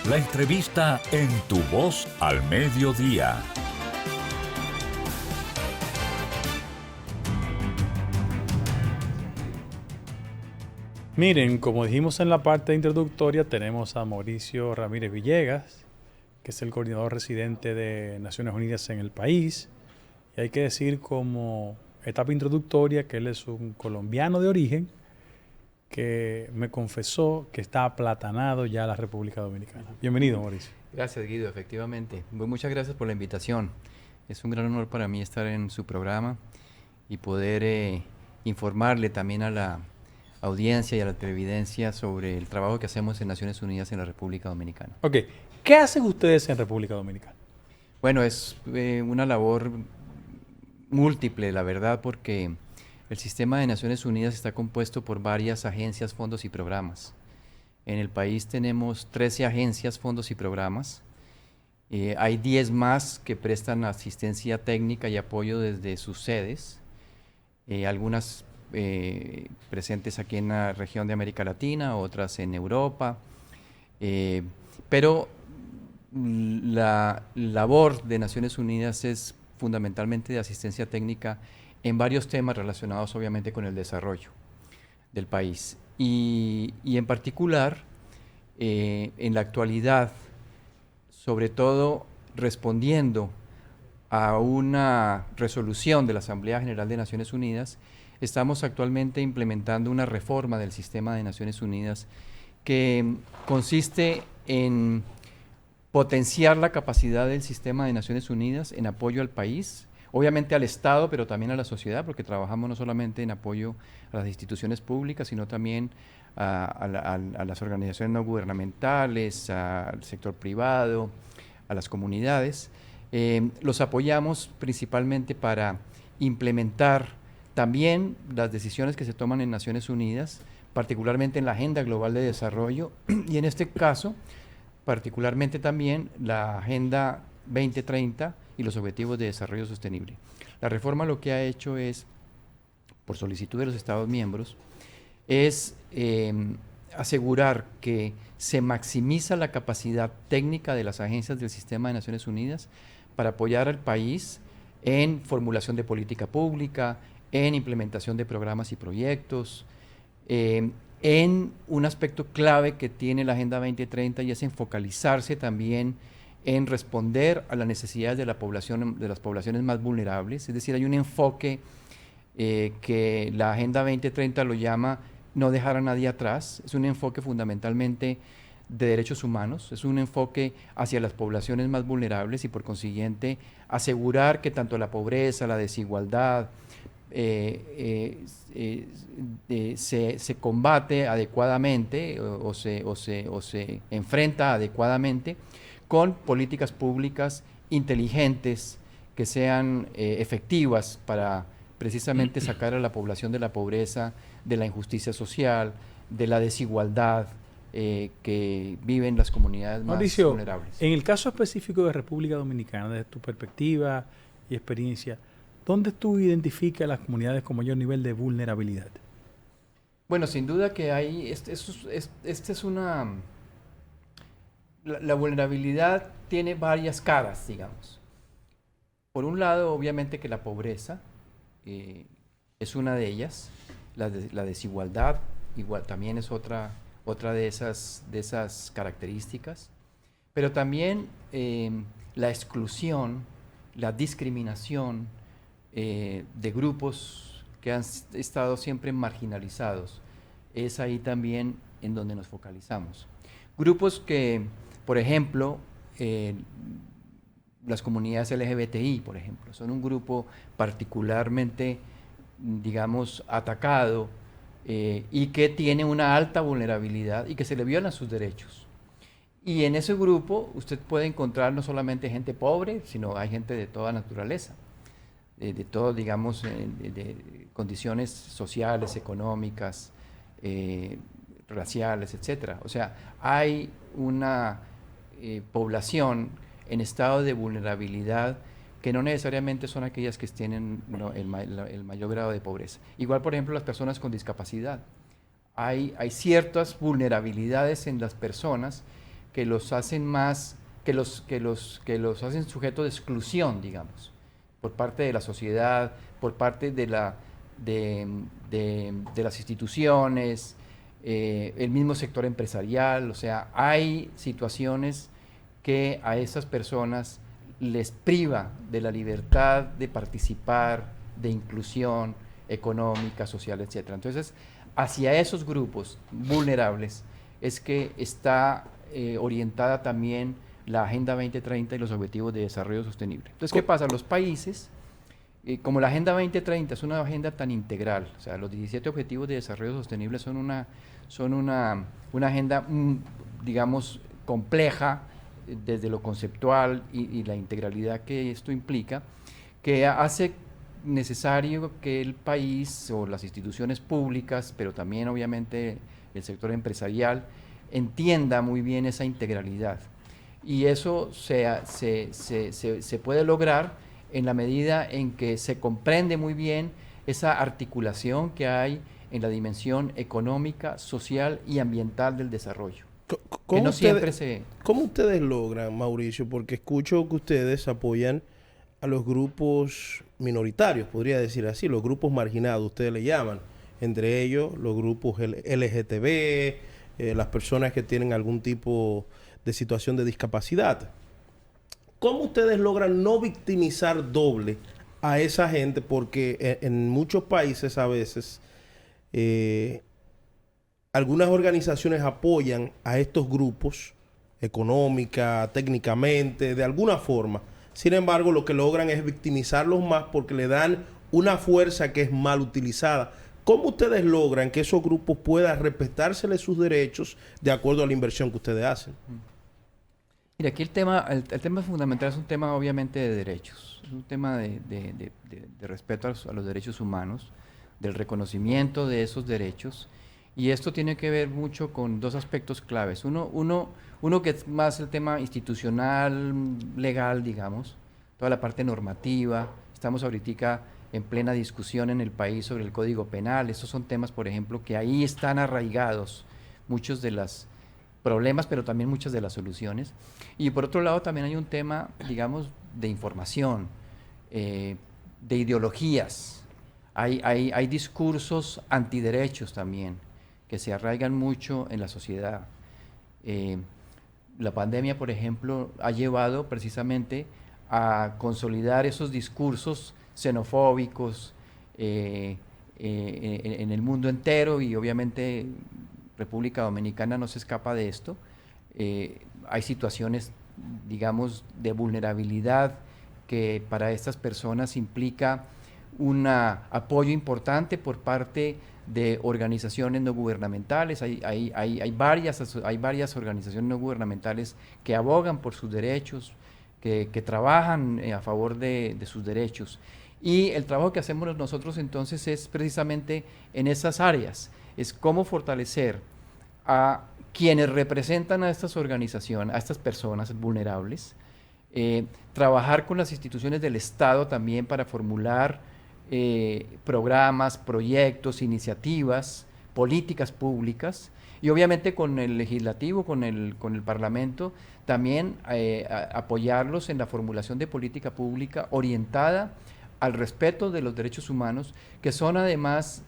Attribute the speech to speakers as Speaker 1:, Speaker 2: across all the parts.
Speaker 1: La entrevista en Tu Voz al Mediodía.
Speaker 2: Miren, como dijimos en la parte introductoria, tenemos a Mauricio Ramírez Villegas, que es el coordinador residente de Naciones Unidas en el país. Y hay que decir como etapa introductoria que él es un colombiano de origen que me confesó que está aplatanado ya a la República Dominicana. Bienvenido, Mauricio.
Speaker 3: Gracias, Guido, efectivamente. Muchas gracias por la invitación. Es un gran honor para mí estar en su programa y poder informarle también a la audiencia y a la televidencia sobre el trabajo que hacemos en Naciones Unidas en la República Dominicana.
Speaker 2: Ok, ¿qué hacen ustedes en República Dominicana?
Speaker 3: Bueno, es una labor múltiple, la verdad, porque el sistema de Naciones Unidas está compuesto por varias agencias, fondos y programas. En el país tenemos 13 agencias, fondos y programas. Hay 10 más que prestan asistencia técnica y apoyo desde sus sedes, algunas presentes aquí en la región de América Latina, otras en Europa, pero la labor de Naciones Unidas es fundamentalmente de asistencia técnica en varios temas relacionados obviamente con el desarrollo del país y en particular en la actualidad, sobre todo respondiendo a una resolución de la Asamblea General de Naciones Unidas, estamos actualmente implementando una reforma del sistema de Naciones Unidas que consiste en potenciar la capacidad del sistema de Naciones Unidas en apoyo al país, obviamente al Estado, pero también a la sociedad, porque trabajamos no solamente en apoyo a las instituciones públicas, sino también a las organizaciones no gubernamentales, al sector privado, a las comunidades. Los apoyamos principalmente para implementar también las decisiones que se toman en Naciones Unidas, particularmente en la Agenda Global de Desarrollo y en este caso, particularmente también la Agenda 2030 y los Objetivos de Desarrollo Sostenible. La reforma lo que ha hecho es, por solicitud de los Estados miembros, es asegurar que se maximiza la capacidad técnica de las agencias del sistema de Naciones Unidas para apoyar al país en formulación de política pública, en implementación de programas y proyectos, en un aspecto clave que tiene la Agenda 2030 y es en focalizarse también en responder a las necesidades de la población, de las poblaciones más vulnerables. Es decir, hay un enfoque que la Agenda 2030 lo llama no dejar a nadie atrás. Es un enfoque fundamentalmente de derechos humanos, es un enfoque hacia las poblaciones más vulnerables y por consiguiente asegurar que tanto la pobreza, la desigualdad, se combate adecuadamente o se enfrenta adecuadamente con políticas públicas inteligentes que sean efectivas para precisamente sacar a la población de la pobreza, de la injusticia social, de la desigualdad que viven las comunidades más
Speaker 2: Mauricio,
Speaker 3: vulnerables.
Speaker 2: En el caso específico de República Dominicana, desde tu perspectiva y experiencia, ¿dónde tú identificas las comunidades con mayor nivel de vulnerabilidad?
Speaker 3: Bueno, sin duda que hay, la vulnerabilidad tiene varias caras, digamos. Por un lado, obviamente que la pobreza es una de ellas, la desigualdad igual también es otra de esas características, pero también la exclusión, la discriminación de grupos que han estado siempre marginalizados, es ahí también en donde nos focalizamos. Grupos que, por ejemplo, las comunidades LGBTI, por ejemplo, son un grupo particularmente, digamos, atacado y que tiene una alta vulnerabilidad y que se le violan sus derechos. Y en ese grupo usted puede encontrar no solamente gente pobre, sino hay gente de toda naturaleza, de todo, digamos, de condiciones sociales, económicas, raciales, etcétera. O sea, hay una población en estado de vulnerabilidad que no necesariamente son aquellas que tienen el mayor grado de pobreza. Igual, por ejemplo, las personas con discapacidad. Hay ciertas vulnerabilidades en las personas que los hacen más, que los hacen sujetos de exclusión, digamos, por parte de la sociedad, por parte de las instituciones, el mismo sector empresarial. O sea, hay situaciones que a esas personas les priva de la libertad de participar, de inclusión económica, social, etc. Entonces, hacia esos grupos vulnerables es que está orientada también la Agenda 2030 y los Objetivos de Desarrollo Sostenible. Entonces, ¿qué pasa? Los países, como la Agenda 2030 es una agenda tan integral, o sea, los 17 Objetivos de Desarrollo Sostenible son una agenda, digamos, compleja, desde lo conceptual y la integralidad que esto implica, que hace necesario que el país o las instituciones públicas, pero también obviamente el sector empresarial, entienda muy bien esa integralidad. Y eso se puede lograr en la medida en que se comprende muy bien esa articulación que hay en la dimensión económica, social y ambiental del desarrollo. Que no siempre se...
Speaker 4: ¿Cómo ustedes logran, Mauricio? Porque escucho que ustedes apoyan a los grupos minoritarios, podría decir así, los grupos marginados, ustedes le llaman, entre ellos los grupos LGTB, las personas que tienen algún tipo de situación de discapacidad. ¿Cómo ustedes logran no victimizar doble a esa gente? Porque en muchos países a veces algunas organizaciones apoyan a estos grupos económica, técnicamente, de alguna forma. Sin embargo, lo que logran es victimizarlos más porque le dan una fuerza que es mal utilizada. ¿Cómo ustedes logran que esos grupos puedan respetárseles sus derechos de acuerdo a la inversión que ustedes hacen?
Speaker 3: Mira, aquí el tema fundamental es un tema obviamente de derechos, es un tema de respeto a los derechos humanos, del reconocimiento de esos derechos, y esto tiene que ver mucho con dos aspectos claves. Uno que es más el tema institucional, legal, digamos, toda la parte normativa. Estamos ahorita en plena discusión en el país sobre el Código Penal. Estos son temas, por ejemplo, que ahí están arraigados muchos de los problemas, pero también muchas de las soluciones. Y por otro lado también hay un tema, digamos, de información, de ideologías. Hay discursos antiderechos también, que se arraigan mucho en la sociedad. La pandemia, por ejemplo, ha llevado precisamente a consolidar esos discursos xenofóbicos en el mundo entero, y obviamente República Dominicana no se escapa de esto. Hay situaciones, digamos, de vulnerabilidad que para estas personas implica un apoyo importante por parte de organizaciones no gubernamentales. Hay varias organizaciones no gubernamentales que abogan por sus derechos, que trabajan a favor de sus derechos. Y el trabajo que hacemos nosotros entonces es precisamente en esas áreas, es cómo fortalecer a quienes representan a estas organizaciones, a estas personas vulnerables, trabajar con las instituciones del Estado también para formular programas, proyectos, iniciativas, políticas públicas, y obviamente con el legislativo, con el Parlamento, también apoyarlos en la formulación de política pública orientada al respeto de los derechos humanos, que son además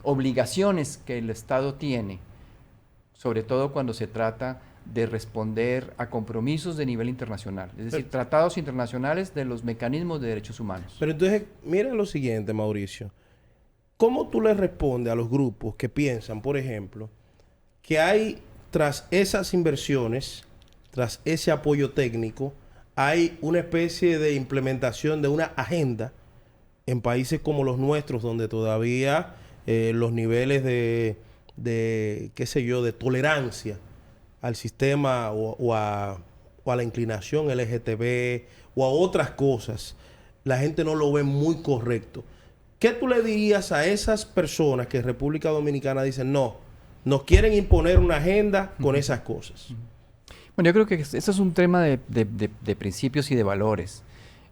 Speaker 3: obligaciones que el Estado tiene, sobre todo cuando se trata de responder a compromisos de nivel internacional, es decir, tratados internacionales de los mecanismos de derechos humanos.
Speaker 4: Pero entonces, mira lo siguiente, Mauricio. ¿Cómo tú le respondes a los grupos que piensan, por ejemplo, que hay, tras esas inversiones, tras ese apoyo técnico, hay una especie de implementación de una agenda en países como los nuestros, donde todavía los niveles de qué sé yo, de tolerancia al sistema o a la inclinación LGTB o a otras cosas, la gente no lo ve muy correcto? ¿Qué tú le dirías a esas personas que en República Dominicana dicen, no, nos quieren imponer una agenda con esas cosas?
Speaker 3: Bueno, yo creo que eso es un tema de principios y de valores.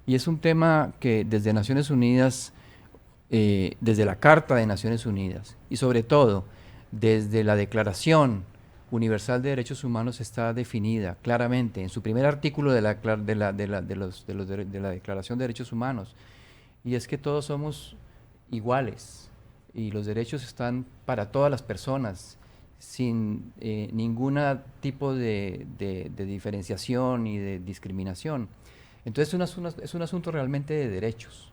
Speaker 3: Y es un tema que desde Naciones Unidas, desde la Carta de Naciones Unidas y sobre todo desde la Declaración Universal de Derechos Humanos está definida claramente en su primer artículo de la Declaración de Derechos Humanos, y es que todos somos iguales y los derechos están para todas las personas, sin ningún tipo de diferenciación y de discriminación. Entonces es un asunto realmente de derechos,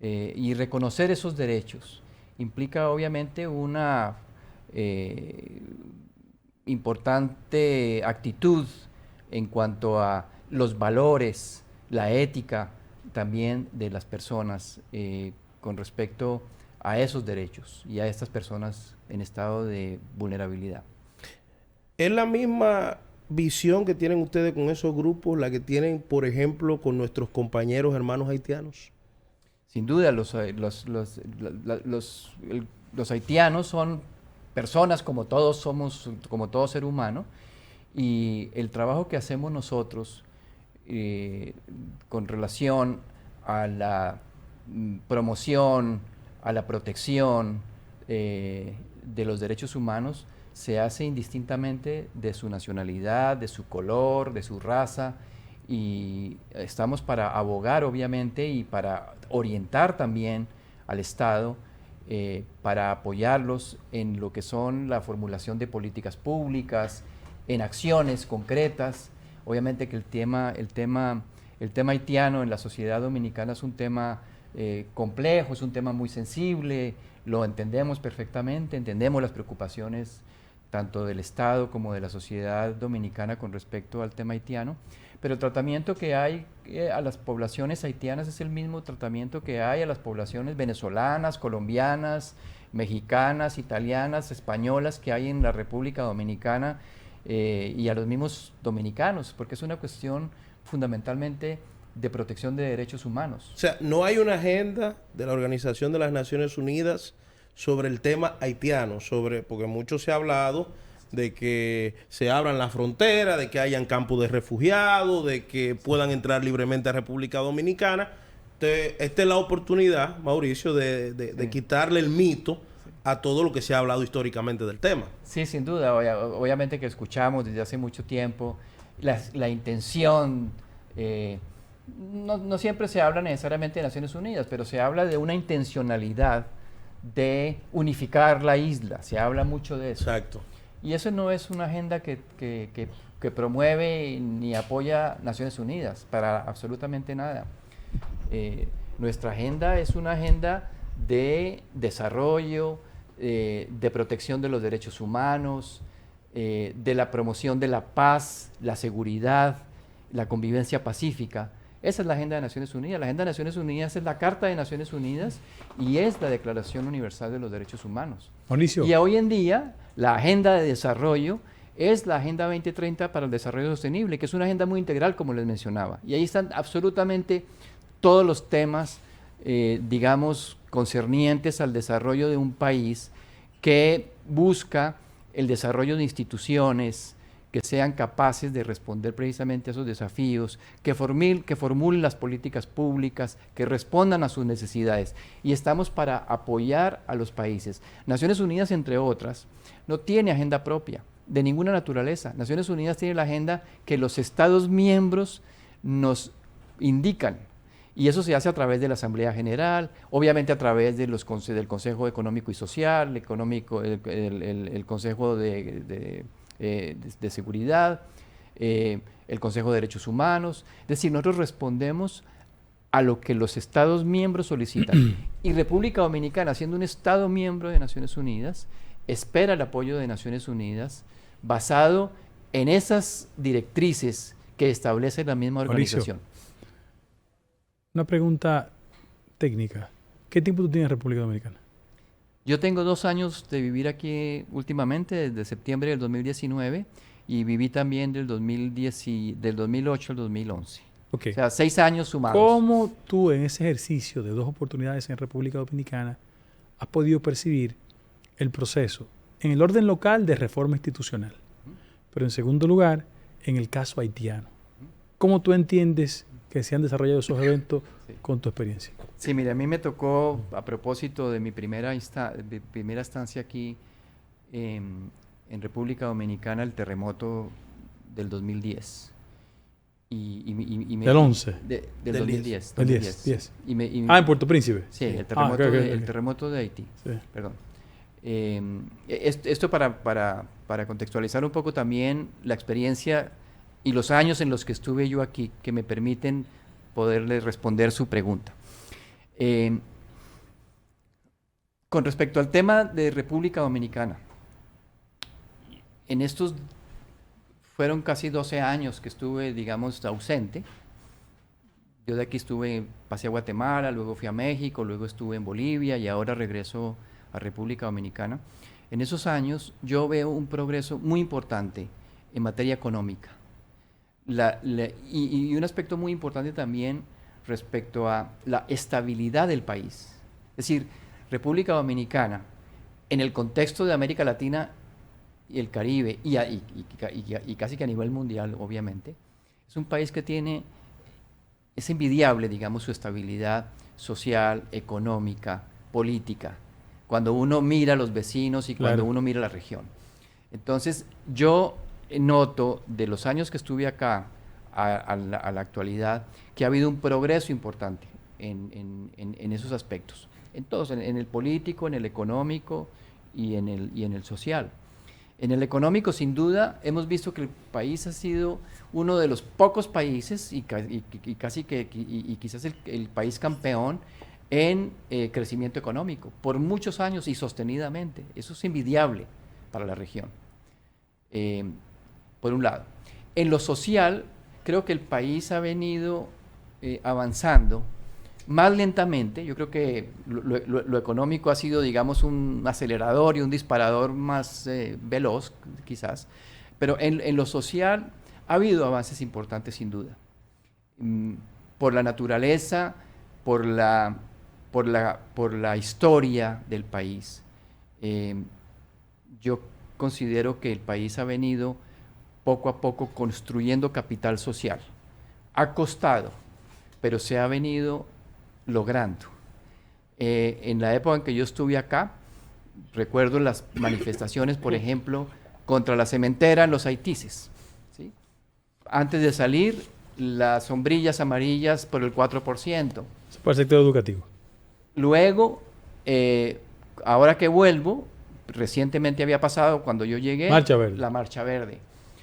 Speaker 3: y reconocer esos derechos implica obviamente una importante actitud en cuanto a los valores, la ética también de las personas con respecto a esos derechos y a estas personas en estado de vulnerabilidad.
Speaker 4: ¿Es la misma visión que tienen ustedes con esos grupos, la que tienen, por ejemplo, con nuestros compañeros hermanos haitianos?
Speaker 3: Sin duda, los haitianos son personas como todos somos, como todo ser humano, y el trabajo que hacemos nosotros con relación a la promoción, a la protección de los derechos humanos se hace indistintamente de su nacionalidad, de su color, de su raza, y estamos para abogar obviamente y para orientar también al Estado para apoyarlos en lo que son la formulación de políticas públicas, en acciones concretas. Obviamente que el tema haitiano en la sociedad dominicana es un tema complejo, es un tema muy sensible, lo entendemos perfectamente, entendemos las preocupaciones tanto del Estado como de la sociedad dominicana con respecto al tema haitiano, pero el tratamiento que hay a las poblaciones haitianas es el mismo tratamiento que hay a las poblaciones venezolanas, colombianas, mexicanas, italianas, españolas que hay en la República Dominicana y a los mismos dominicanos, porque es una cuestión fundamentalmente de protección de derechos humanos.
Speaker 4: O sea, no hay una agenda de la Organización de las Naciones Unidas sobre el tema haitiano, porque mucho se ha hablado de que se abran las fronteras, de que hayan campos de refugiados, de que puedan entrar libremente a República Dominicana. Entonces, esta es la oportunidad, Mauricio, de quitarle el mito a todo lo que se ha hablado históricamente del tema.
Speaker 3: Sí, sin duda. Obviamente que escuchamos desde hace mucho tiempo la intención, no siempre se habla necesariamente de Naciones Unidas, pero se habla de una intencionalidad de unificar la isla, se habla mucho de eso.
Speaker 4: Exacto.
Speaker 3: Y eso no es una agenda que promueve ni apoya Naciones Unidas, para absolutamente nada. Nuestra agenda es una agenda de desarrollo, de protección de los derechos humanos, de la promoción de la paz, la seguridad, la convivencia pacífica. Esa es la agenda de Naciones Unidas. La agenda de Naciones Unidas es la Carta de Naciones Unidas y es la Declaración Universal de los Derechos Humanos.
Speaker 2: Mauricio.
Speaker 3: Y hoy en día, la agenda de desarrollo es la Agenda 2030 para el Desarrollo Sostenible, que es una agenda muy integral, como les mencionaba. Y ahí están absolutamente todos los temas, digamos, concernientes al desarrollo de un país que busca el desarrollo de instituciones que sean capaces de responder precisamente a esos desafíos, que formulen las políticas públicas, que respondan a sus necesidades. Y estamos para apoyar a los países. Naciones Unidas, entre otras, no tiene agenda propia de ninguna naturaleza. Naciones Unidas tiene la agenda que los Estados miembros nos indican. Y eso se hace a través de la Asamblea General, obviamente a través del Consejo Económico y Social, el Consejo de Seguridad, el Consejo de Derechos Humanos. Es decir, nosotros respondemos a lo que los Estados miembros solicitan. Y República Dominicana, siendo un Estado miembro de Naciones Unidas, espera el apoyo de Naciones Unidas basado en esas directrices que establece la misma organización.
Speaker 2: Mauricio, una pregunta técnica. ¿Qué tiempo tú tienes en República Dominicana?
Speaker 3: Yo tengo 2 años de vivir aquí últimamente, desde septiembre del 2019, y viví también del 2008 al 2011.
Speaker 2: Okay.
Speaker 3: O sea, 6 años sumados.
Speaker 2: ¿Cómo tú en ese ejercicio de 2 oportunidades en República Dominicana has podido percibir el proceso en el orden local de reforma institucional? Pero en segundo lugar, en el caso haitiano. ¿Cómo tú entiendes que se han desarrollado esos eventos con tu experiencia?
Speaker 3: Sí, mira, a mí me tocó, a propósito de mi primera estancia aquí, en República Dominicana el terremoto del 2010.
Speaker 2: ¿Del 11?
Speaker 3: Del
Speaker 4: Del
Speaker 3: 2010.
Speaker 2: Del
Speaker 3: 2010.
Speaker 2: 10.
Speaker 3: Y
Speaker 2: Ah, en Puerto Príncipe.
Speaker 3: sí, el
Speaker 2: Ah,
Speaker 3: terremoto,
Speaker 2: ok, ok,
Speaker 3: el
Speaker 2: ok.
Speaker 3: terremoto de Haití.
Speaker 2: Sí.
Speaker 3: Perdón. Esto para contextualizar un poco también la experiencia y los años en los que estuve yo aquí, que me permiten poderle responder su pregunta. Con respecto al tema de República Dominicana, en estos fueron casi 12 años que estuve, digamos, ausente. Yo de aquí pasé a Guatemala, luego fui a México, luego estuve en Bolivia y ahora regreso a República Dominicana. En esos años yo veo un progreso muy importante en materia económica. Y un aspecto muy importante también respecto a la estabilidad del país. Es decir, República Dominicana, en el contexto de América Latina y el Caribe, y casi que a nivel mundial, obviamente, es un país que es envidiable, digamos, su estabilidad social, económica, política, cuando uno mira a los vecinos y cuando
Speaker 2: Claro.
Speaker 3: uno mira la región. Entonces, yo noto de los años que estuve acá a la actualidad que ha habido un progreso importante en esos aspectos, en todos, en el político, en el económico y en el social. En el económico, sin duda, hemos visto que el país ha sido uno de los pocos países y quizás el país campeón en crecimiento económico por muchos años y sostenidamente. Eso es envidiable para la región, por un lado. En lo social, creo que el país ha venido avanzando más lentamente. Yo creo que lo económico ha sido, digamos, un acelerador y un disparador más veloz, quizás. Pero en lo social ha habido avances importantes, sin duda. Por la naturaleza, por la historia del país. Yo considero que el país ha venido poco a poco construyendo capital social. Ha costado, pero se ha venido logrando. En la época en que yo estuve acá, recuerdo las manifestaciones, por ejemplo, contra la cementera en los Haitises, ¿sí? Antes de salir, las sombrillas amarillas por el 4%.
Speaker 2: Eso para el sector educativo.
Speaker 3: Luego, ahora que vuelvo, recientemente había pasado cuando yo llegué,
Speaker 2: Marcha Verde.
Speaker 3: la Marcha Verde.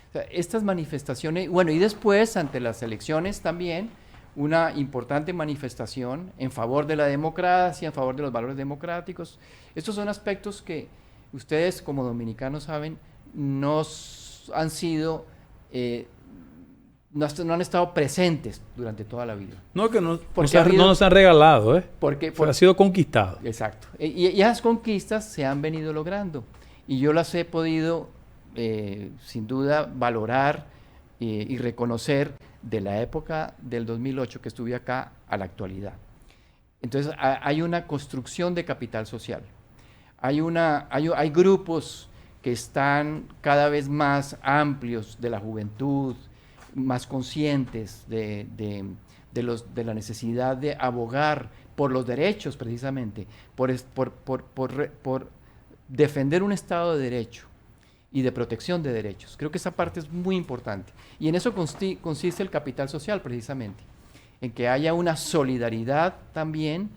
Speaker 3: O sea, estas manifestaciones, bueno, y después, ante las elecciones también, una importante manifestación en favor de la democracia, en favor de los valores democráticos. Estos son aspectos que ustedes como dominicanos saben, no han sido, no han estado presentes durante toda la vida.
Speaker 2: No, que no
Speaker 3: Porque
Speaker 2: nos han regalado, ¿eh?
Speaker 3: Porque
Speaker 2: Ha sido conquistado.
Speaker 3: Exacto. Y esas conquistas se han venido logrando. Y yo las he podido, sin duda, valorar y reconocer de la época del 2008 que estuve acá a la actualidad. Entonces, hay una construcción de capital social. Hay grupos que están cada vez más amplios de la juventud, más conscientes de la necesidad de abogar por los derechos, precisamente, por defender un Estado de Derecho y de protección de derechos. Creo que esa parte es muy importante. Y en eso consiste el capital social, precisamente, en que haya una solidaridad también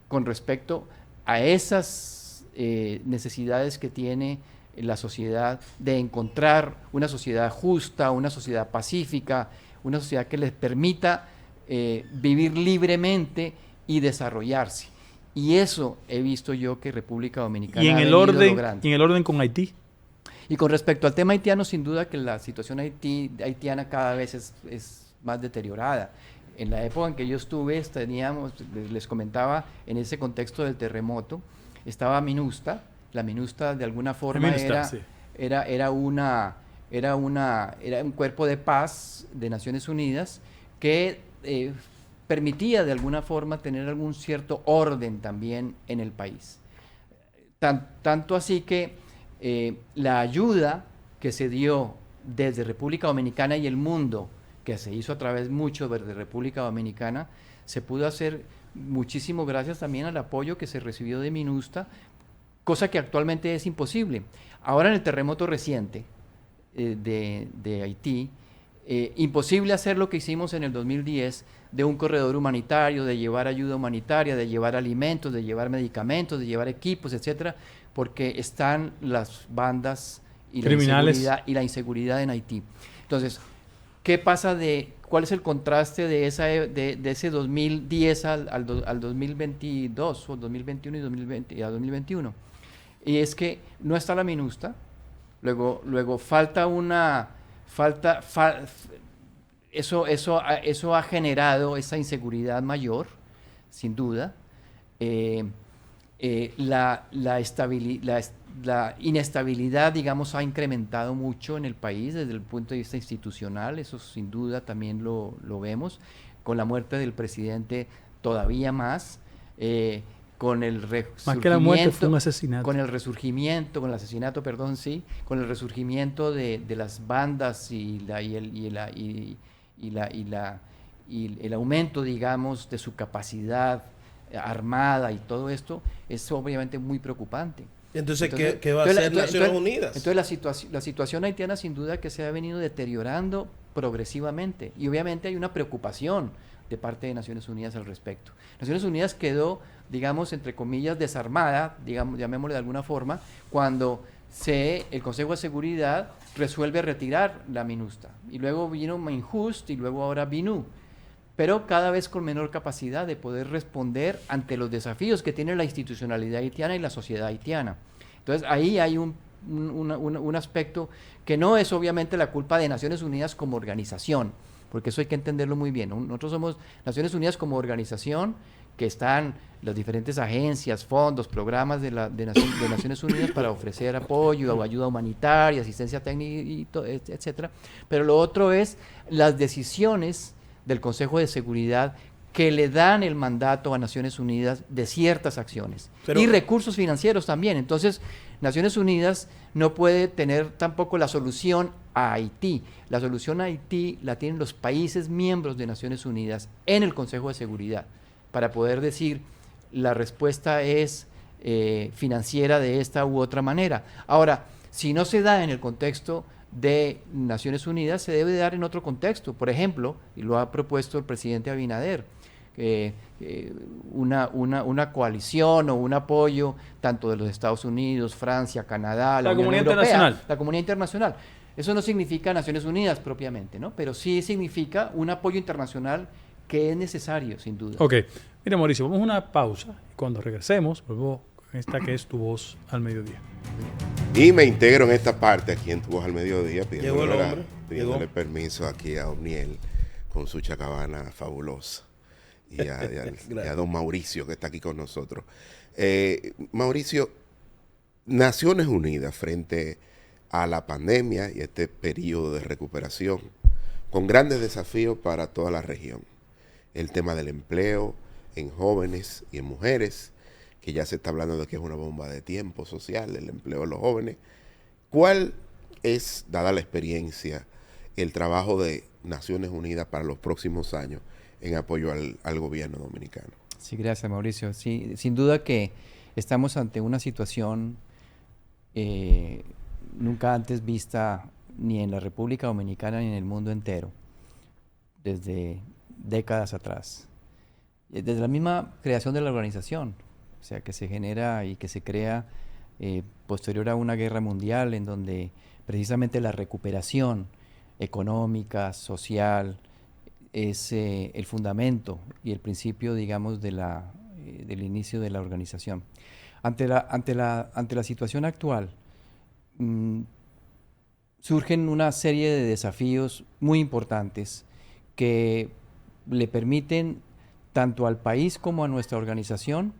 Speaker 3: con respecto a esas necesidades que tiene la sociedad de encontrar una sociedad justa, una sociedad pacífica, una sociedad que les permita vivir libremente y desarrollarse. Y eso he visto yo que República Dominicana
Speaker 2: Y
Speaker 3: ha venido logrando.
Speaker 2: en el orden con Haití.
Speaker 3: Y con respecto al tema haitiano, sin duda que la situación haitiana cada vez es más deteriorada. En la época en que yo estuve, les comentaba, en ese contexto del terremoto, estaba MINUSTAH. La MINUSTAH de alguna forma era un cuerpo de paz de Naciones Unidas que permitía de alguna forma tener algún cierto orden también en el país. Tanto así que la ayuda que se dio desde República Dominicana y el mundo, que se hizo a través mucho de República Dominicana, se pudo hacer muchísimo gracias también al apoyo que se recibió de MINUSTAH, cosa que actualmente es imposible. Ahora en el terremoto reciente de Haití, imposible hacer lo que hicimos en el 2010 de un corredor humanitario, de llevar ayuda humanitaria, de llevar alimentos, de llevar medicamentos, de llevar equipos, etcétera, porque están las bandas y
Speaker 2: criminales
Speaker 3: la inseguridad en Haití. Entonces, ¿qué pasa cuál es el contraste de ese 2010 al 2022 o 2021 y a 2021? Y es que no está la MINUSTA, luego falta eso ha generado esa inseguridad mayor, sin duda. La inestabilidad, digamos, ha incrementado mucho en el país desde el punto de vista institucional, eso sin duda también lo vemos, con la muerte del presidente todavía más, con el resurgimiento,
Speaker 2: más que la muerte fue un asesinato.
Speaker 3: con el asesinato, perdón, sí, con el resurgimiento de las bandas y el aumento, digamos, de su capacidad armada y todo esto, es obviamente muy preocupante.
Speaker 4: Entonces, ¿qué va a hacer Naciones Unidas?
Speaker 3: Entonces la situación haitiana sin duda que se ha venido deteriorando progresivamente y obviamente hay una preocupación de parte de Naciones Unidas al respecto. Naciones Unidas quedó, digamos, entre comillas, desarmada, digamos, llamémosle de alguna forma, cuando el Consejo de Seguridad resuelve retirar la MINUSTA. Y luego vino MINJUST y luego ahora BINU. Pero cada vez con menor capacidad de poder responder ante los desafíos que tiene la institucionalidad haitiana y la sociedad haitiana. Entonces ahí hay un aspecto que no es obviamente la culpa de Naciones Unidas como organización, porque eso hay que entenderlo muy bien. Nosotros somos Naciones Unidas como organización, que están las diferentes agencias, fondos, programas de Naciones Unidas para ofrecer apoyo, ayuda humanitaria, asistencia técnica, etcétera. Pero lo otro es las decisiones del Consejo de Seguridad que le dan el mandato a Naciones Unidas de ciertas acciones y recursos financieros también. Entonces, Naciones Unidas no puede tener tampoco la solución a Haití. La solución a Haití la tienen los países miembros de Naciones Unidas en el Consejo de Seguridad para poder decir la respuesta es financiera de esta u otra manera. Ahora, si no se da en el contexto de Naciones Unidas, se debe dar en otro contexto. Por ejemplo, y lo ha propuesto el presidente Abinader, una coalición o un apoyo tanto de los Estados Unidos, Francia, Canadá, la Unión
Speaker 2: comunidad
Speaker 3: Europea,
Speaker 2: internacional.
Speaker 3: la comunidad internacional. Eso no significa Naciones Unidas propiamente, ¿no? Pero sí significa un apoyo internacional que es necesario, sin duda.
Speaker 2: Ok. Mira, Mauricio, vamos a una pausa. Cuando regresemos, vuelvo con esta que es Tu Voz al Mediodía.
Speaker 5: Y me integro en esta parte aquí en Tu Voz al Mediodía,
Speaker 4: Llegó el hombre.
Speaker 5: pidiéndole permiso aquí a O'Neill con su chacabana fabulosa. Y a don Mauricio, que está aquí con nosotros. Mauricio, Naciones Unidas frente a la pandemia y este periodo de recuperación, con grandes desafíos para toda la región. El tema del empleo en jóvenes y en mujeres, que ya se está hablando de que es una bomba de tiempo social, el empleo de los jóvenes. ¿Cuál es, dada la experiencia, el trabajo de Naciones Unidas para los próximos años en apoyo al gobierno dominicano?
Speaker 3: Sí, gracias, Mauricio. Sí, sin duda que estamos ante una situación nunca antes vista ni en la República Dominicana ni en el mundo entero, desde décadas atrás. Desde la misma creación de la organización, o sea, que se genera y que se crea posterior a una guerra mundial en donde precisamente la recuperación económica, social, es el fundamento y el principio, digamos, del inicio de la organización. Ante la situación actual, surgen una serie de desafíos muy importantes que le permiten tanto al país como a nuestra organización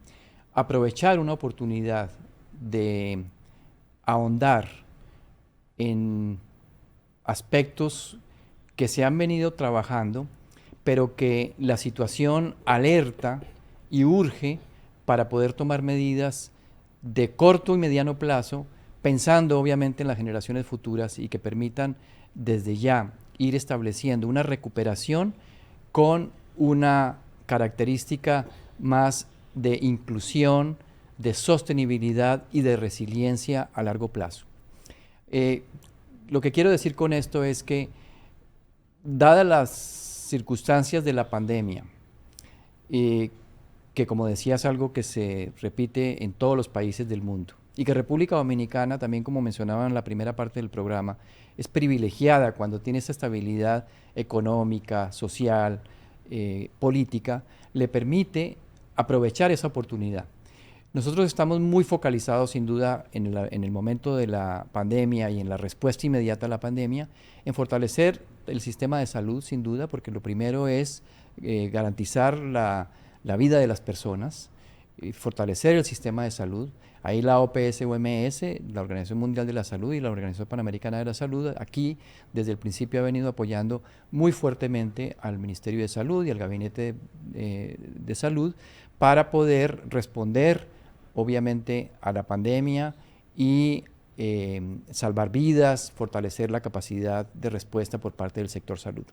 Speaker 3: aprovechar una oportunidad de ahondar en aspectos que se han venido trabajando, pero que la situación alerta y urge para poder tomar medidas de corto y mediano plazo, pensando obviamente en las generaciones futuras y que permitan desde ya ir estableciendo una recuperación con una característica más de inclusión, de sostenibilidad y de resiliencia a largo plazo. Lo que quiero decir con esto es que, dadas las circunstancias de la pandemia, que como decía es algo que se repite en todos los países del mundo, y que República Dominicana, también como mencionaba en la primera parte del programa, es privilegiada cuando tiene esa estabilidad económica, social, política, le permite aprovechar esa oportunidad. Nosotros estamos muy focalizados, sin duda, en el momento de la pandemia y en la respuesta inmediata a la pandemia, en fortalecer el sistema de salud, sin duda, porque lo primero es garantizar la vida de las personas, fortalecer el sistema de salud. Ahí la OPS-OMS, la Organización Mundial de la Salud y la Organización Panamericana de la Salud, aquí desde el principio ha venido apoyando muy fuertemente al Ministerio de Salud y al Gabinete de Salud para poder responder, obviamente, a la pandemia y salvar vidas, fortalecer la capacidad de respuesta por parte del sector salud.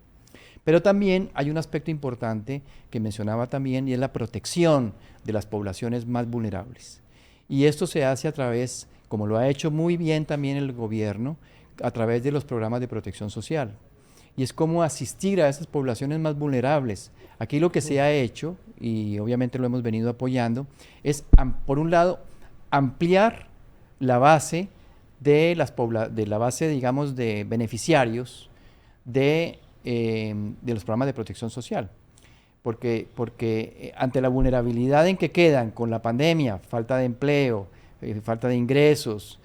Speaker 3: Pero también hay un aspecto importante que mencionaba también, y es la protección de las poblaciones más vulnerables. Y esto se hace a través, como lo ha hecho muy bien también el gobierno, a través de los programas de protección social. Y es cómo asistir a esas poblaciones más vulnerables. Aquí lo que se ha hecho, y obviamente lo hemos venido apoyando, es, por un lado, ampliar la base de la base, digamos, de beneficiarios de los programas de protección social. Porque ante la vulnerabilidad en que quedan con la pandemia, falta de empleo, falta de ingresos,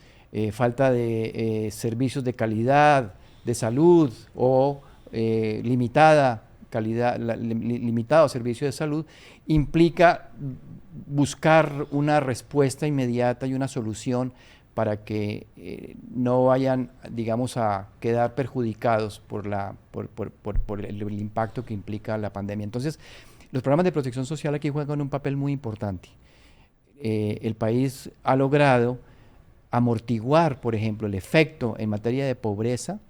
Speaker 3: falta de servicios de calidad, de salud o limitado servicio de salud, implica buscar una respuesta inmediata y una solución para que no vayan, digamos, a quedar perjudicados por el impacto que implica la pandemia. Entonces, los programas de protección social aquí juegan un papel muy importante. El país ha logrado amortiguar, por ejemplo, el efecto en materia de pobreza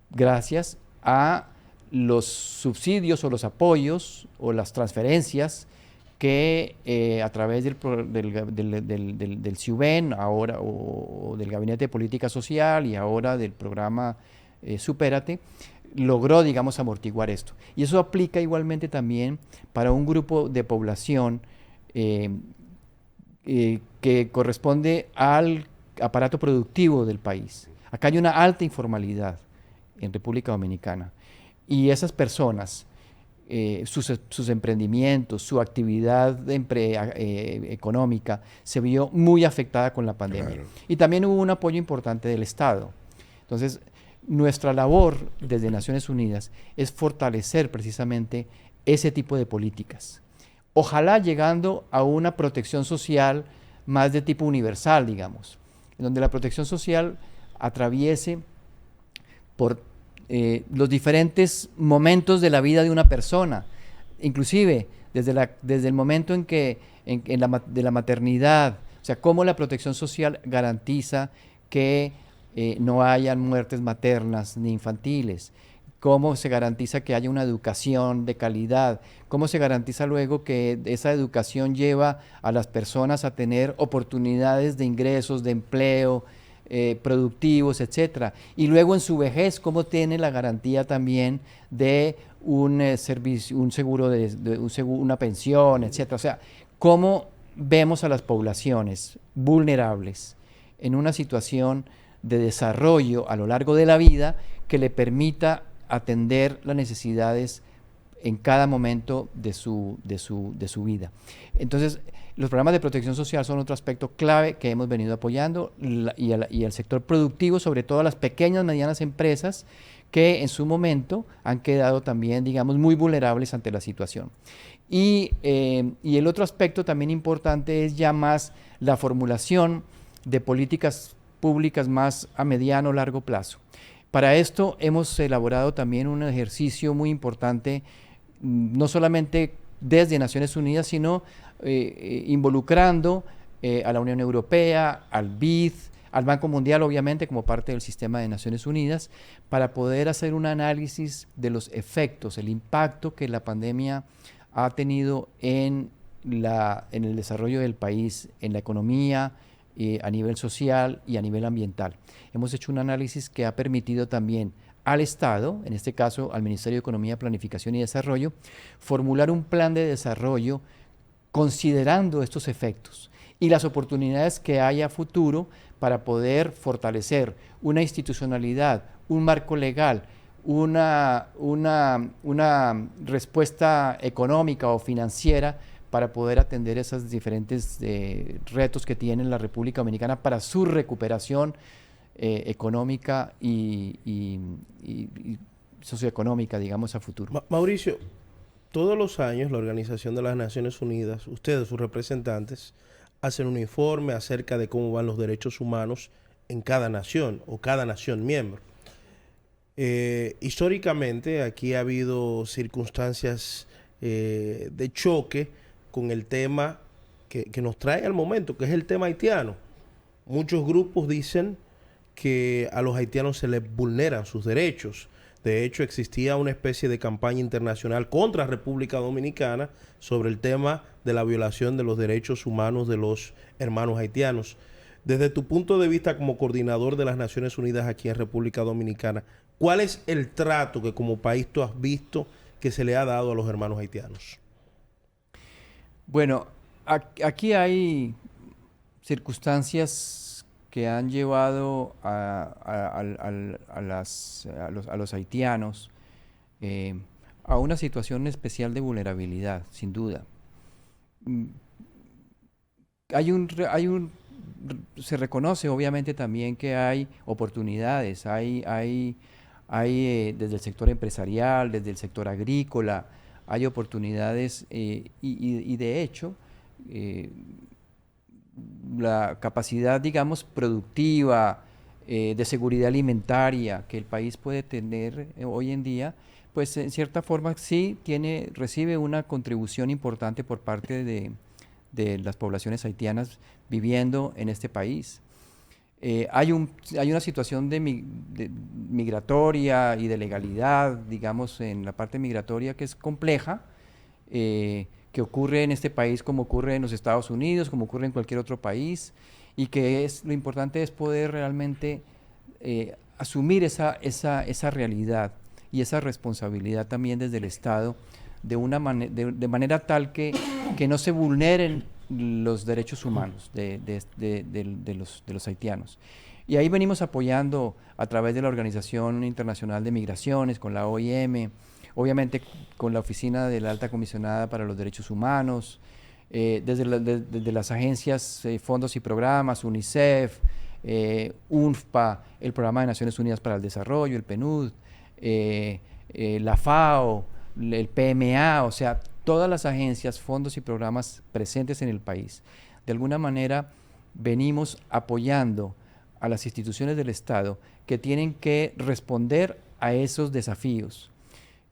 Speaker 3: gracias a los subsidios o los apoyos o las transferencias que a través del CIUBEN ahora, o del Gabinete de Política Social y ahora del programa Supérate, logró, digamos, amortiguar esto. Y eso aplica igualmente también para un grupo de población que corresponde al aparato productivo del país. Acá hay una alta informalidad en República Dominicana y esas personas, sus emprendimientos, su actividad económica se vio muy afectada con la pandemia. Claro. Y también hubo un apoyo importante del Estado. Entonces, nuestra labor desde Naciones Unidas es fortalecer precisamente ese tipo de políticas. Ojalá llegando a una protección social más de tipo universal, digamos, en donde la protección social atraviese por los diferentes momentos de la vida de una persona, inclusive desde el momento de la maternidad, o sea, cómo la protección social garantiza que no hayan muertes maternas ni infantiles, cómo se garantiza que haya una educación de calidad, cómo se garantiza luego que esa educación lleva a las personas a tener oportunidades de ingresos, de empleo, productivos, etcétera. Y luego en su vejez, cómo tiene la garantía también de un servicio, un seguro, una pensión, etcétera. O sea, cómo vemos a las poblaciones vulnerables en una situación de desarrollo a lo largo de la vida que le permita atender las necesidades en cada momento de su vida. Entonces, los programas de protección social son otro aspecto clave que hemos venido apoyando y al sector productivo, sobre todo a las pequeñas y medianas empresas que en su momento han quedado también, digamos, muy vulnerables ante la situación. Y el otro aspecto también importante es ya más la formulación de políticas públicas más a mediano o largo plazo. Para esto hemos elaborado también un ejercicio muy importante, no solamente desde Naciones Unidas, sino involucrando a la Unión Europea, al BID, al Banco Mundial, obviamente, como parte del sistema de Naciones Unidas, para poder hacer un análisis de los efectos, el impacto que la pandemia ha tenido en el desarrollo del país, en la economía, a nivel social y a nivel ambiental. Hemos hecho un análisis que ha permitido también al Estado, en este caso al Ministerio de Economía, Planificación y Desarrollo, formular un plan de desarrollo considerando estos efectos y las oportunidades que hay a futuro para poder fortalecer una institucionalidad, un marco legal, una respuesta económica o financiera para poder atender esos diferentes retos que tiene la República Dominicana para su recuperación económica y socioeconómica, digamos, a futuro.
Speaker 4: Mauricio, todos los años la Organización de las Naciones Unidas, ustedes, sus representantes, hacen un informe acerca de cómo van los derechos humanos en cada nación o cada nación miembro. Históricamente aquí ha habido circunstancias de choque con el tema que nos trae al momento, que es el tema haitiano. Muchos grupos dicen que a los haitianos se les vulneran sus derechos. De hecho, existía una especie de campaña internacional contra República Dominicana sobre el tema de la violación de los derechos humanos de los hermanos haitianos. Desde tu punto de vista como coordinador de las Naciones Unidas aquí en República Dominicana, ¿cuál es el trato que como país tú has visto que se le ha dado a los hermanos haitianos?
Speaker 3: Bueno, aquí hay circunstancias que han llevado a los haitianos a una situación especial de vulnerabilidad, sin duda. Se reconoce obviamente también que hay oportunidades, hay desde el sector empresarial, desde el sector agrícola, hay oportunidades y de hecho la capacidad, digamos, productiva, de seguridad alimentaria que el país puede tener hoy en día, pues en cierta forma sí recibe una contribución importante por parte de las poblaciones haitianas viviendo en este país. Hay una situación migratoria y de legalidad, digamos, en la parte migratoria que es compleja, que ocurre en este país como ocurre en los Estados Unidos, como ocurre en cualquier otro país, y que lo importante es poder realmente asumir esa realidad y esa responsabilidad también desde el Estado de manera tal que no se vulneren los derechos humanos de los haitianos. Y ahí venimos apoyando a través de la Organización Internacional de Migraciones, con la OIM, obviamente con la Oficina de la Alta Comisionada para los Derechos Humanos, desde las agencias, fondos y programas, UNICEF, UNFPA, el Programa de Naciones Unidas para el Desarrollo, el PNUD, la FAO, el PMA, o sea, todas las agencias, fondos y programas presentes en el país. De alguna manera venimos apoyando a las instituciones del Estado que tienen que responder a esos desafíos,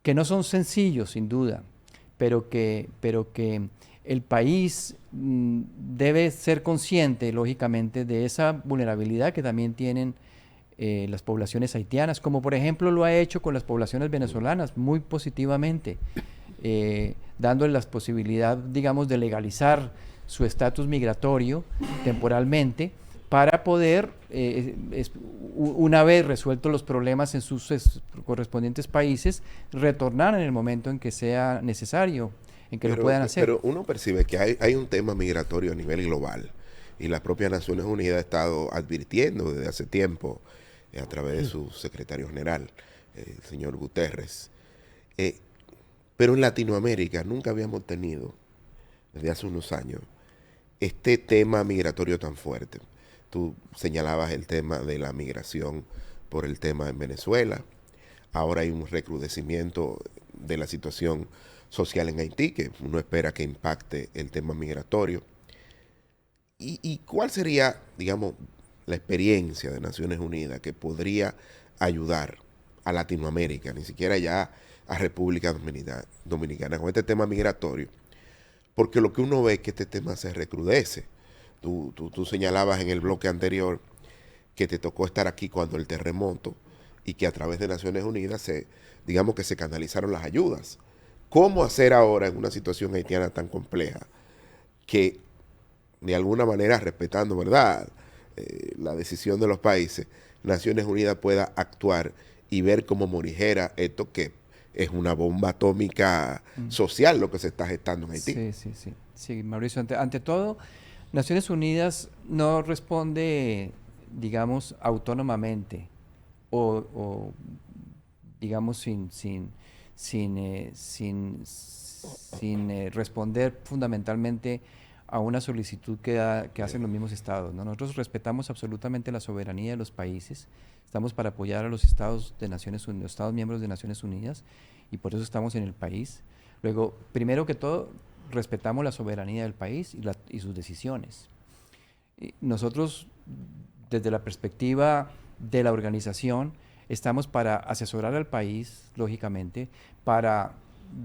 Speaker 3: que no son sencillos, sin duda, pero que el país debe ser consciente, lógicamente, de esa vulnerabilidad que también tienen las poblaciones haitianas, como por ejemplo lo ha hecho con las poblaciones venezolanas, muy positivamente, dándoles la posibilidad, digamos, de legalizar su estatus migratorio temporalmente, para poder, una vez resueltos los problemas en sus correspondientes países, retornar en el momento en que sea necesario, en que lo puedan hacer.
Speaker 5: Pero uno percibe que hay un tema migratorio a nivel global, y la propia Naciones Unidas ha estado advirtiendo desde hace tiempo, a través de su secretario general, el señor Guterres. Pero en Latinoamérica nunca habíamos tenido, desde hace unos años, este tema migratorio tan fuerte. Tú señalabas el tema de la migración por el tema en Venezuela. Ahora hay un recrudecimiento de la situación social en Haití, que uno espera que impacte el tema migratorio. ¿Y cuál sería, digamos, la experiencia de Naciones Unidas que podría ayudar a Latinoamérica, ni siquiera ya a República Dominicana, con este tema migratorio? Porque lo que uno ve es que este tema se recrudece. Tú señalabas en el bloque anterior que te tocó estar aquí cuando el terremoto, y que a través de Naciones Unidas digamos que se canalizaron las ayudas. ¿Cómo hacer ahora en una situación haitiana tan compleja que de alguna manera respetando, ¿verdad?, la decisión de los países, Naciones Unidas pueda actuar y ver cómo morigera esto que es una bomba atómica social lo que se está gestando en Haití.
Speaker 3: Sí, Mauricio, ante todo, Naciones Unidas no responde, digamos, autónomamente o digamos, sin responder fundamentalmente a una solicitud que hacen los mismos estados, ¿no? Nosotros respetamos absolutamente la soberanía de los países, estamos para apoyar a los estados de Naciones Unidas, los estados miembros de Naciones Unidas, y por eso estamos en el país. Luego, primero que todo, respetamos la soberanía del país y sus decisiones. Y nosotros, desde la perspectiva de la organización, estamos para asesorar al país, lógicamente, para,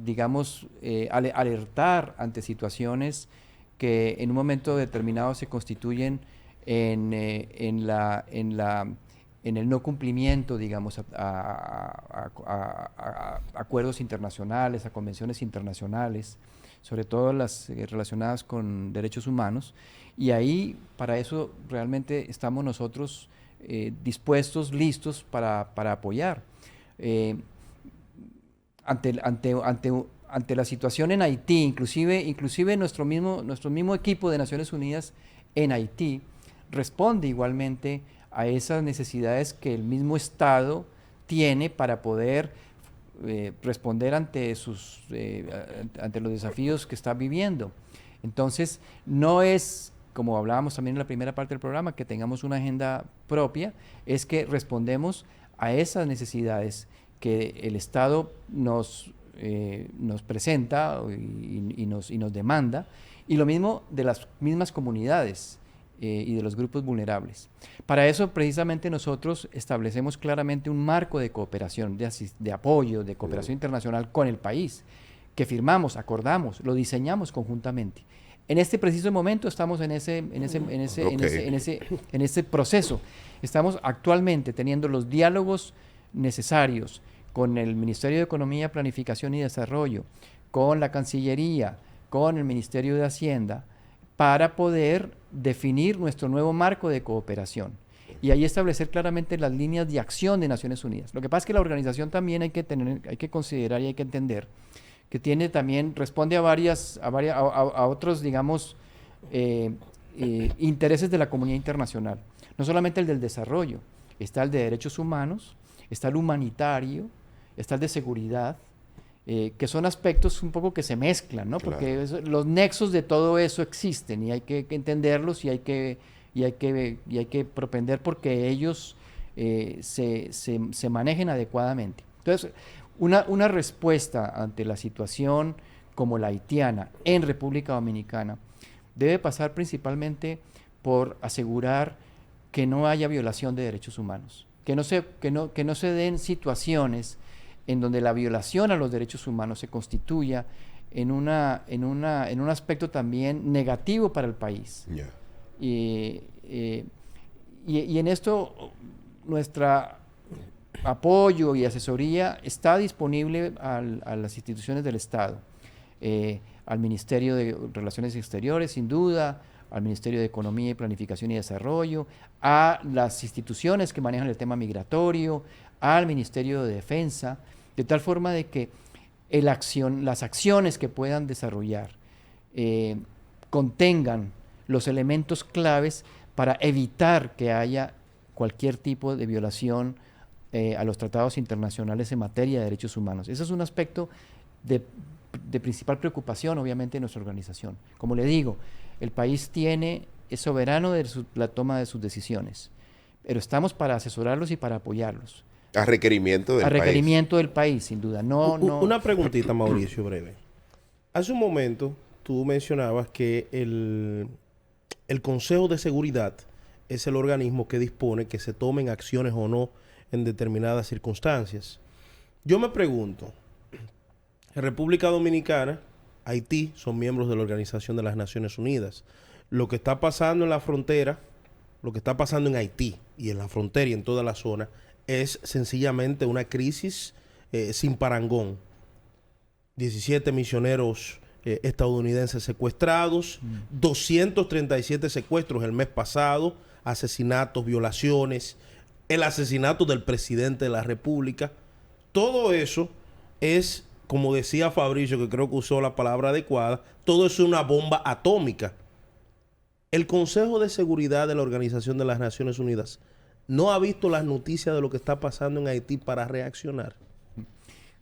Speaker 3: digamos, alertar ante situaciones que en un momento determinado se constituyen en el no cumplimiento, digamos, a acuerdos internacionales, a convenciones internacionales, sobre todo las relacionadas con derechos humanos. Y ahí, para eso, realmente estamos nosotros dispuestos, listos para apoyar. Ante la situación en Haití, inclusive nuestro mismo equipo de Naciones Unidas en Haití responde igualmente a esas necesidades que el mismo Estado tiene para poder responder ante los desafíos que está viviendo. Entonces, no es, como hablábamos también en la primera parte del programa, que tengamos una agenda propia, es que respondemos a esas necesidades que el Estado nos presenta y nos demanda, y lo mismo de las mismas comunidades y de los grupos vulnerables. Para eso, precisamente, nosotros establecemos claramente un marco de cooperación, de apoyo, de cooperación internacional con el país, que firmamos, acordamos, lo diseñamos conjuntamente. En este preciso momento estamos en ese proceso. Estamos actualmente teniendo los diálogos necesarios con el Ministerio de Economía, Planificación y Desarrollo, con la Cancillería, con el Ministerio de Hacienda, para poder definir nuestro nuevo marco de cooperación y ahí establecer claramente las líneas de acción de Naciones Unidas. Lo que pasa es que la organización también hay que considerar y hay que entender que responde a otros, digamos, intereses de la comunidad internacional. No solamente el del desarrollo, está el de derechos humanos, está el humanitario, está el de seguridad, que son aspectos un poco que se mezclan, ¿no? Porque los nexos de todo eso existen y hay que entenderlos y hay que propender porque ellos se manejen adecuadamente. Entonces, una respuesta ante la situación como la haitiana en República Dominicana debe pasar principalmente por asegurar que no haya violación de derechos humanos, que no se den situaciones en donde la violación a los derechos humanos se constituya en un aspecto también negativo para el país.
Speaker 5: Yeah.
Speaker 3: Y en esto nuestro apoyo y asesoría está disponible a las instituciones del Estado, al Ministerio de Relaciones Exteriores, sin duda, al Ministerio de Economía y Planificación y Desarrollo, a las instituciones que manejan el tema migratorio, al Ministerio de Defensa, de tal forma de que las acciones que puedan desarrollar contengan los elementos claves para evitar que haya cualquier tipo de violación a los tratados internacionales en materia de derechos humanos. Ese es un aspecto de principal preocupación, obviamente, de nuestra organización. Como le digo, el país es soberano de la toma de sus decisiones, pero estamos para asesorarlos y para apoyarlos.
Speaker 5: A requerimiento del país.
Speaker 3: A requerimiento del país, sin duda.
Speaker 4: Una preguntita, Mauricio, breve. Hace un momento tú mencionabas que el Consejo de Seguridad es el organismo que dispone que se tomen acciones o no en determinadas circunstancias. Yo me pregunto, en República Dominicana, Haití son miembros de la Organización de las Naciones Unidas. Lo que está pasando en la frontera, lo que está pasando en Haití y en la frontera y en toda la zona, es sencillamente una crisis sin parangón. 17 misioneros estadounidenses secuestrados, 237 secuestros el mes pasado, asesinatos, violaciones, el asesinato del presidente de la República. Todo eso es, como decía Fabricio, que creo que usó la palabra adecuada, todo eso es una bomba atómica. El Consejo de Seguridad de la Organización de las Naciones Unidas no ha visto las noticias de lo que está pasando en Haití para reaccionar.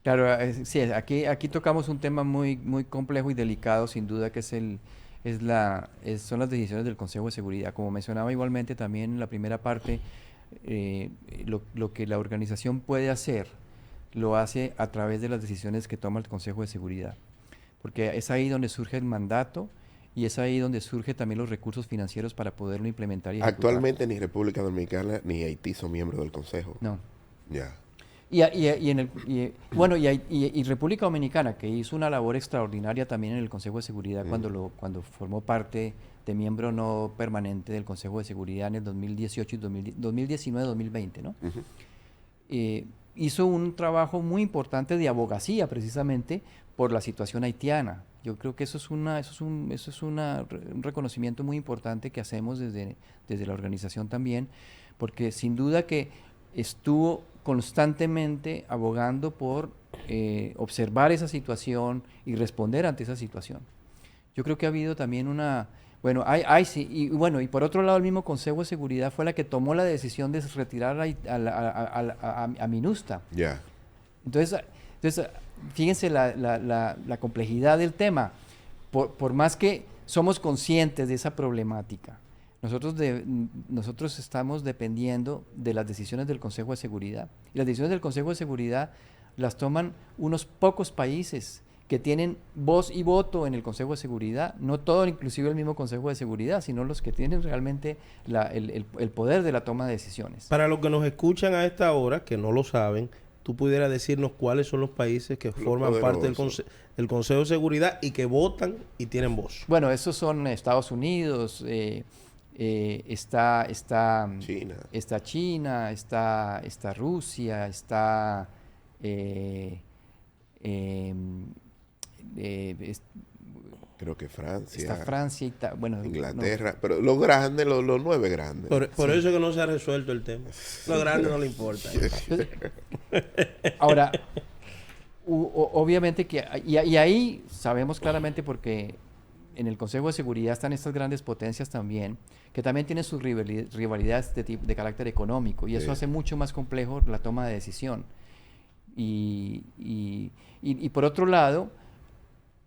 Speaker 3: Claro, sí, aquí tocamos un tema muy, muy complejo y delicado, sin duda, que son las decisiones del Consejo de Seguridad. Como mencionaba igualmente también en la primera parte, lo que la organización puede hacer, lo hace a través de las decisiones que toma el Consejo de Seguridad. Porque es ahí donde surge el mandato y es ahí donde surgen también los recursos financieros para poderlo implementar y ejecutar.
Speaker 5: Actualmente ni República Dominicana ni Haití son miembros del Consejo.
Speaker 3: No.
Speaker 5: Ya.
Speaker 3: Y República Dominicana, que hizo una labor extraordinaria también en el Consejo de Seguridad cuando formó parte de miembro no permanente del Consejo de Seguridad en el 2018 y 2019-2020, ¿no? Hizo un trabajo muy importante de abogacía precisamente por la situación haitiana. Yo creo que eso es un reconocimiento muy importante que hacemos desde la organización también, porque sin duda que estuvo constantemente abogando por observar esa situación y responder ante esa situación. Yo creo que ha habido también y por otro lado el mismo Consejo de Seguridad fue la que tomó la decisión de retirar a MINUSTA.
Speaker 5: Ya.
Speaker 3: Entonces, fíjense la complejidad del tema. Por más que somos conscientes de esa problemática, nosotros estamos dependiendo de las decisiones del Consejo de Seguridad. Y las decisiones del Consejo de Seguridad las toman unos pocos países que tienen voz y voto en el Consejo de Seguridad, no todo, inclusive el mismo Consejo de Seguridad, sino los que tienen realmente el poder de la toma de decisiones.
Speaker 4: Para los que nos escuchan a esta hora, que no lo saben, tú pudieras decirnos cuáles son los países que forman parte del Consejo de Seguridad y que votan y tienen voz.
Speaker 3: Bueno, esos son Estados Unidos, está China, está Rusia, está
Speaker 5: creo que Francia.
Speaker 3: Está Francia,
Speaker 5: Inglaterra, pero los grandes, los 9 grandes.
Speaker 4: Por eso es que no se ha resuelto el tema. Los grandes no le importa.
Speaker 3: Ahora, obviamente que, y ahí sabemos claramente porque en el Consejo de Seguridad están estas grandes potencias también, que también tienen sus rivalidades de carácter económico, y eso hace mucho más complejo la toma de decisión. Y por otro lado,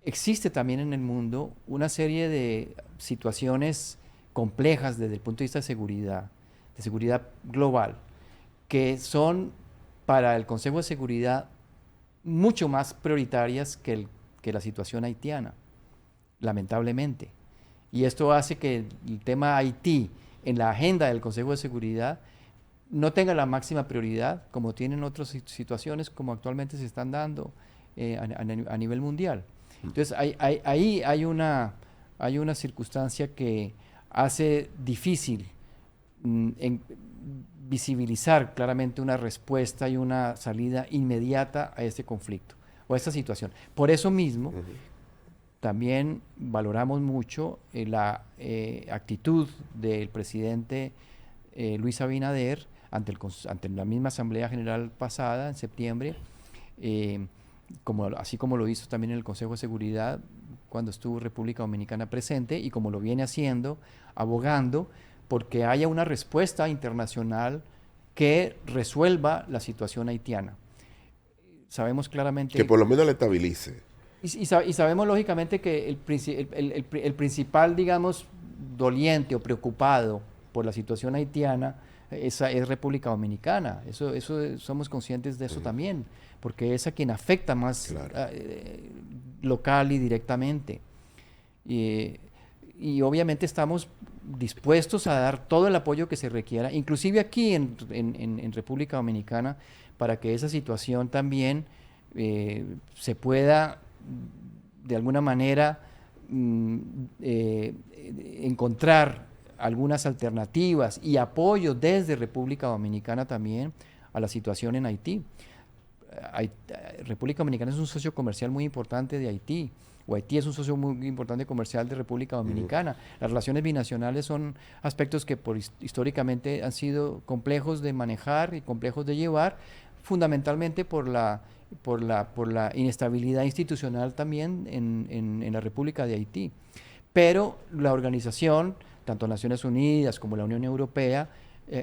Speaker 3: existe también en el mundo una serie de situaciones complejas desde el punto de vista de seguridad global, que son para el Consejo de Seguridad mucho más prioritarias que la situación haitiana, lamentablemente. Y esto hace que el tema Haití en la agenda del Consejo de Seguridad no tenga la máxima prioridad, como tienen otras situaciones como actualmente se están dando a nivel mundial. Entonces, ahí hay una circunstancia que hace difícil visibilizar claramente una respuesta y una salida inmediata a este conflicto o a esta situación. Por eso mismo, también valoramos mucho la actitud del presidente Luis Abinader ante la misma Asamblea General pasada, en septiembre, así como lo hizo también en el Consejo de Seguridad cuando estuvo República Dominicana presente, y como lo viene haciendo, abogando porque haya una respuesta internacional que resuelva la situación haitiana. Sabemos claramente...
Speaker 5: Que por lo menos la estabilice.
Speaker 3: Y sabemos lógicamente que el principal, digamos, doliente o preocupado por la situación haitiana es República Dominicana. Eso somos conscientes de eso también, porque es a quien afecta más local y directamente. Y obviamente estamos dispuestos a dar todo el apoyo que se requiera, inclusive aquí en República Dominicana, para que esa situación también se pueda de alguna manera encontrar algunas alternativas y apoyo desde República Dominicana también a la situación en Haití. República Dominicana es un socio comercial muy importante de Haití, o Haití es un socio muy importante comercial de República Dominicana. Las relaciones binacionales son aspectos que históricamente han sido complejos de manejar y complejos de llevar, fundamentalmente por la inestabilidad institucional también en la República de Haití. Pero la organización, tanto Naciones Unidas como la Unión Europea,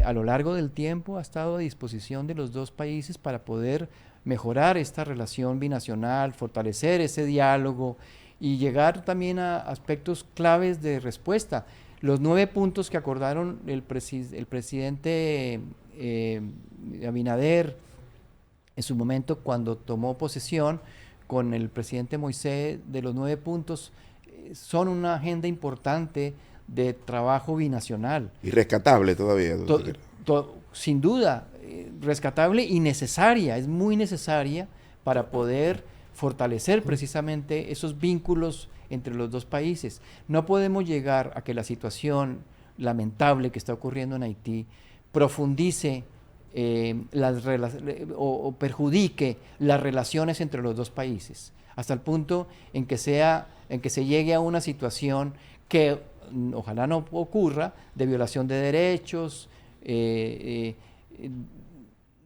Speaker 3: a lo largo del tiempo ha estado a disposición de los dos países para poder mejorar esta relación binacional, fortalecer ese diálogo y llegar también a aspectos claves de respuesta. Los 9 puntos que acordaron el presidente Abinader en su momento cuando tomó posesión con el presidente Moisés, de los 9 puntos, son una agenda importante de trabajo binacional.
Speaker 5: Y rescatable todavía.
Speaker 3: Sin duda, rescatable y necesaria, es muy necesaria para poder fortalecer precisamente esos vínculos entre los dos países. No podemos llegar a que la situación lamentable que está ocurriendo en Haití profundice o perjudique las relaciones entre los dos países, hasta el punto en que se llegue a una situación que ojalá no ocurra, de violación de derechos.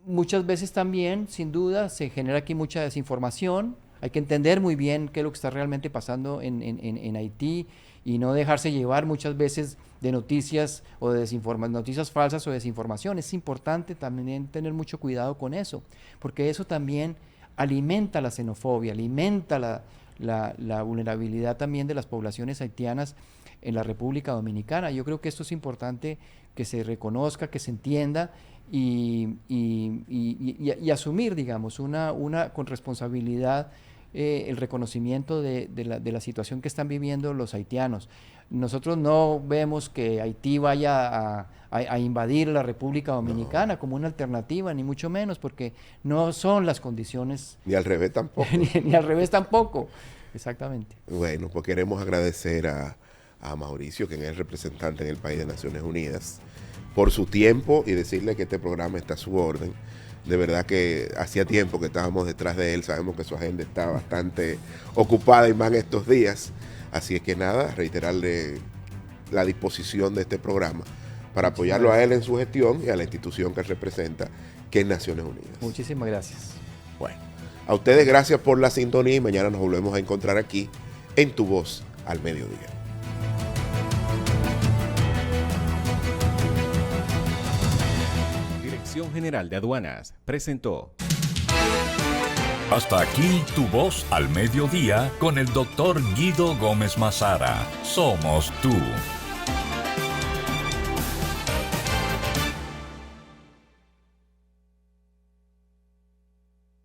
Speaker 3: Muchas veces también, sin duda, se genera aquí mucha desinformación. Hay que entender muy bien qué es lo que está realmente pasando en Haití y no dejarse llevar muchas veces de noticias o de noticias falsas o desinformación. Es importante también tener mucho cuidado con eso, porque eso también alimenta la xenofobia, alimenta la vulnerabilidad también de las poblaciones haitianas en la República Dominicana. Yo creo que esto es importante que se reconozca, que se entienda y asumir, digamos, con responsabilidad el reconocimiento de la situación que están viviendo los haitianos. Nosotros no vemos que Haití vaya a invadir la República Dominicana como una alternativa, ni mucho menos, porque no son las condiciones.
Speaker 5: Ni al revés tampoco.
Speaker 3: ni al revés tampoco. Exactamente.
Speaker 5: Bueno, pues queremos agradecer a Mauricio, quien es representante en el país de Naciones Unidas, por su tiempo y decirle que este programa está a su orden. De verdad que hacía tiempo que estábamos detrás de él, sabemos que su agenda está bastante ocupada y más en estos días. Así es que nada, reiterarle la disposición de este programa para apoyarlo a él en su gestión y a la institución que representa, que es Naciones Unidas.
Speaker 3: Muchísimas gracias.
Speaker 5: Bueno, a ustedes gracias por la sintonía y mañana nos volvemos a encontrar aquí en Tu Voz al Mediodía.
Speaker 6: Dirección General de Aduanas presentó.
Speaker 1: Hasta aquí Tu Voz al Mediodía con el Dr. Guido Gómez Mazara. Somos tú.